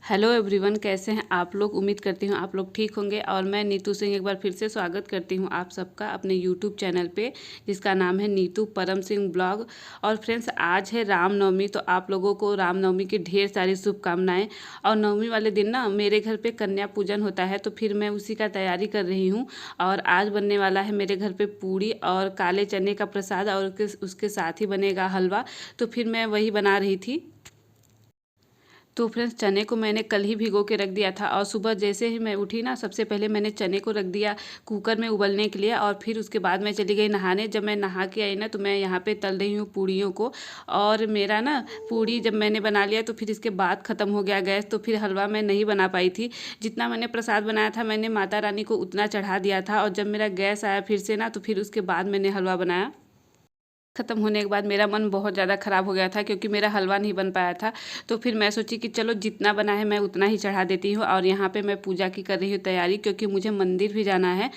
Hello everyone, कैसे हैं आप लोग। उम्मीद करती हूँ आप लोग ठीक होंगे। और मैं नीतू सिंह एक बार फिर से स्वागत करती हूँ आप सबका अपने यूट्यूब चैनल पे, जिसका नाम है नीतू परम सिंह ब्लॉग। और फ्रेंड्स, आज है रामनवमी, तो आप लोगों को रामनवमी की ढेर सारी शुभकामनाएं। और नवमी वाले दिन ना मेरे घर पे कन्या पूजन होता है, तो फिर मैं उसी का तैयारी कर रही हूँ। और आज बनने वाला है मेरे घर पे पूड़ी और काले चने का प्रसाद, और उसके साथ ही बनेगा हलवा। तो फिर मैं वही बना रही थी। तो फ्रेंड्स, चने को मैंने कल ही भिगो के रख दिया था, और सुबह जैसे ही मैं उठी ना, सबसे पहले मैंने चने को रख दिया कुकर में उबलने के लिए। और फिर उसके बाद मैं चली गई नहाने। जब मैं नहा के आई ना, तो मैं यहाँ पे तल रही हूँ पूड़ियों को। और मेरा ना पूड़ी जब मैंने बना लिया, तो फिर इसके बाद ख़त्म हो गया गैस, तो फिर हलवा मैं नहीं बना पाई थी। जितना मैंने प्रसाद बनाया था, मैंने माता रानी को उतना चढ़ा दिया था। और जब मेरा गैस आया फिर से ना, तो फिर उसके बाद मैंने हलवा बनाया। ख़त्म होने के बाद मेरा मन बहुत ज़्यादा ख़राब हो गया था, क्योंकि मेरा हलवा नहीं बन पाया था। तो फिर मैं सोची कि चलो जितना बना है मैं उतना ही चढ़ा देती हूँ। और यहाँ पे मैं पूजा की कर रही हूँ तैयारी, क्योंकि मुझे मंदिर भी जाना है।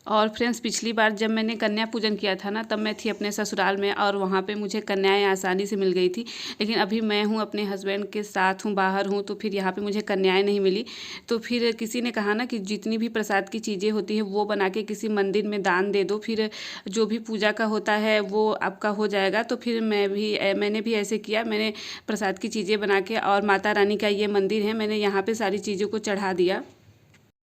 और फ्रेंड्स, पिछली बार जब मैंने कन्या पूजन किया था ना, तब मैं थी अपने ससुराल में, और वहाँ पे मुझे कन्याएं आसानी से मिल गई थी। लेकिन अभी मैं हूँ अपने हस्बैंड के साथ हूँ, बाहर हूँ, तो फिर यहाँ पे मुझे कन्याएं नहीं मिली। तो फिर किसी ने कहा ना कि जितनी भी प्रसाद की चीज़ें होती हैं वो बना के किसी मंदिर में दान दे दो, फिर जो भी पूजा का होता है वो आपका हो जाएगा। तो फिर मैंने भी ऐसे किया। मैंने प्रसाद की चीज़ें बना के, और माता रानी का ये मंदिर है, मैंने यहाँ पर सारी चीज़ों को चढ़ा दिया।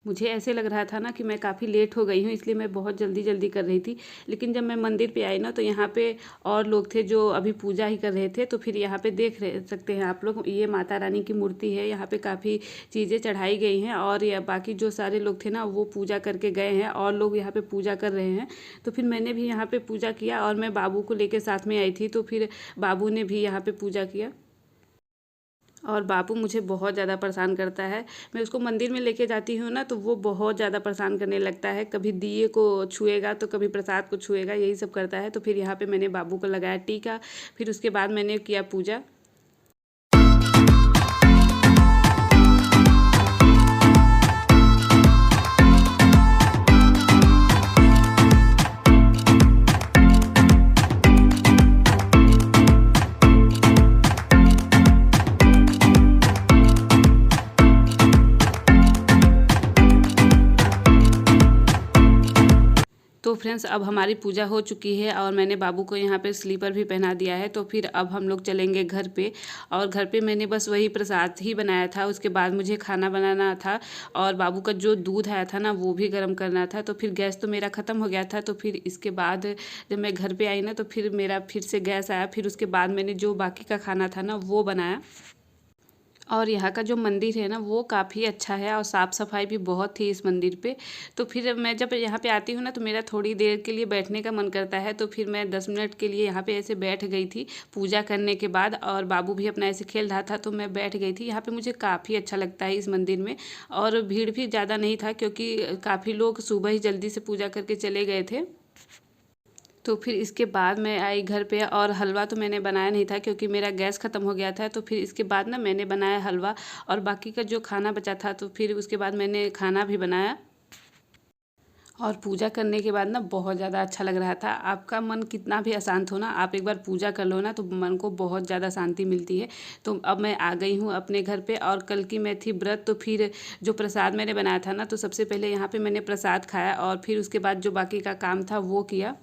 मुझे ऐसे लग रहा था ना कि मैं काफ़ी लेट हो गई हूँ, इसलिए मैं बहुत जल्दी जल्दी कर रही थी। लेकिन जब मैं मंदिर पे आई ना, तो यहाँ पे और लोग थे जो अभी पूजा ही कर रहे थे। तो फिर यहाँ पे देख रहे सकते हैं आप लोग, ये माता रानी की मूर्ति है। यहाँ पे काफ़ी चीज़ें चढ़ाई गई हैं, और या बाकी जो सारे लोग थे ना, वो पूजा करके गए हैं, और लोग यहाँ पर पूजा कर रहे हैं। तो फिर मैंने भी यहाँ पर पूजा किया, और मैं बाबू को लेकर साथ में आई थी, तो फिर बाबू ने भी यहाँ पर पूजा किया। और बाबू मुझे बहुत ज़्यादा परेशान करता है। मैं उसको मंदिर में लेके जाती हूँ ना, तो वो बहुत ज़्यादा परेशान करने लगता है। कभी दिए को छुएगा, तो कभी प्रसाद को छुएगा, यही सब करता है। तो फिर यहाँ पे मैंने बाबू को लगाया टीका। फिर उसके बाद मैंने किया पूजा। तो फ्रेंड्स, अब हमारी पूजा हो चुकी है, और मैंने बाबू को यहाँ पे स्लीपर भी पहना दिया है। तो फिर अब हम लोग चलेंगे घर पे। और घर पे मैंने बस वही प्रसाद ही बनाया था। उसके बाद मुझे खाना बनाना था, और बाबू का जो दूध आया था ना, वो भी गर्म करना था। तो फिर गैस तो मेरा ख़त्म हो गया था। तो फिर इसके बाद जब मैं घर पर आई ना, तो फिर मेरा फिर से गैस आया। फिर उसके बाद मैंने जो बाकी का खाना था ना, वो बनाया। और यहाँ का जो मंदिर है ना, वो काफ़ी अच्छा है, और साफ़ सफाई भी बहुत थी इस मंदिर पे। तो फिर मैं जब यहाँ पे आती हूँ ना, तो मेरा थोड़ी देर के लिए बैठने का मन करता है। तो फिर मैं 10 मिनट के लिए यहाँ पे ऐसे बैठ गई थी पूजा करने के बाद। और बाबू भी अपना ऐसे खेल रहा था, तो मैं बैठ गई थी। यहाँ पे मुझे काफ़ी अच्छा लगता है इस मंदिर में। और भीड़ भी ज़्यादा नहीं था, क्योंकि काफ़ी लोग सुबह ही जल्दी से पूजा करके चले गए थे। तो फिर इसके बाद मैं आई घर पे, और हलवा तो मैंने बनाया नहीं था, क्योंकि मेरा गैस ख़त्म हो गया था। तो फिर इसके बाद ना मैंने बनाया हलवा, और बाकी का जो खाना बचा था, तो फिर उसके बाद मैंने खाना भी बनाया। और पूजा करने के बाद ना बहुत ज़्यादा अच्छा लग रहा था। आपका मन कितना भी अशांत हो ना, आप एक बार पूजा कर लो ना, तो मन को बहुत ज़्यादा शांति मिलती है। तो अब मैं आ गई हूँ अपने घर पे, और कल की मैं थी व्रत। तो फिर जो प्रसाद मैंने बनाया था ना, तो सबसे पहले यहाँ पे मैंने प्रसाद खाया, और फिर उसके बाद जो बाकी का काम था वो किया।